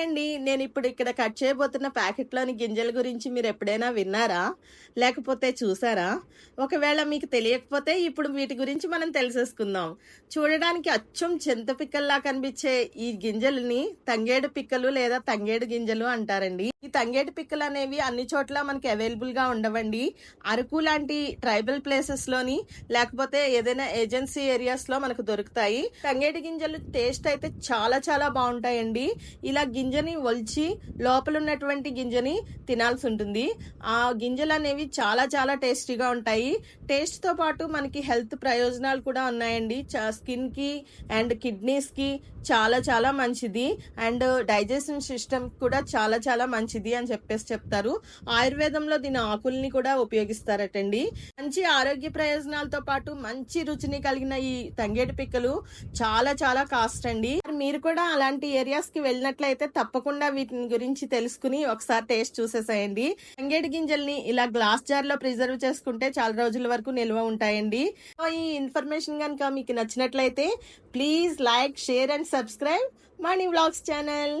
అండి. నేనిప్పుడు ఇక్కడ కట్ చేయబోతున్న ప్యాకెట్‌లోని గింజల గురించి మీరెప్పుడైనా విన్నారా? లేకపోతే చూసారా? ఒకవేళ మీకు తెలియకపోతే ఇప్పుడు వీటి గురించి మనం తెలిసేసుకుందాం. చూడడానికి అచ్చం చింత పిక్కల్లా కనిపించే ఈ గింజలని తంగేడు పిక్కలు లేదా తంగేడు గింజలు అంటారండి. ఈ తంగేడు పిక్కలనేవి అన్ని చోట్ల మనకి అవైలబుల్‌గా ఉండవండి. అరకు లాంటి ట్రైబల్ ప్లేసెస్‌లోని లేకపోతే ఏదైనా ఏజెన్సీ ఏరియాస్‌లో మనకు దొరుకుతాయి. తంగేడు గింజలు టేస్ట్ అయితే చాలా చాలా బావుంటాయండి. ఇలా గింజని ఒలిచి లోపల ఉన్నటువంటి గింజని తినాల్సి ఉంటుంది. ఆ గింజలు అనేవి చాలా చాలా టేస్టీగా ఉంటాయి. టేస్ట్‌తో పాటు మనకి హెల్త్ ప్రయోజనాలు కూడా ఉన్నాయండి. స్కిన్‌కి అండ్ కిడ్నీస్‌కి చాలా చాలా మంచిది. అండ్ డైజెషన్ సిస్టమ్ కూడా చాలా చాలా మంచిది అని చెప్తారు. ఆయుర్వేదంలో దీని ఆకుల్ని కూడా ఉపయోగిస్తారటండి. మంచి ఆరోగ్య ప్రయోజనాలతో పాటు మంచి రుచిని కలిగిన ఈ తంగేడు పిక్కలు చాలా చాలా కాస్ట్ అండి. మీరు కూడా అలాంటి ఏరియాస్ కి వెళ్ళినట్లయితే తప్పకుండా వీటిని గురించి తెలుసుకుని ఒకసారి టేస్ట్ చూసేసేయండి. తంగేడు గింజల్ని ఇలా గ్లాస్ జార్ లో ప్రిజర్వ్ చేసుకుంటే చాలా రోజుల వరకు నిల్వ ఉంటాయండి. ఈ ఇన్ఫర్మేషన్ కనుక మీకు నచ్చినట్లయితే please like, share and subscribe money vlogs channel.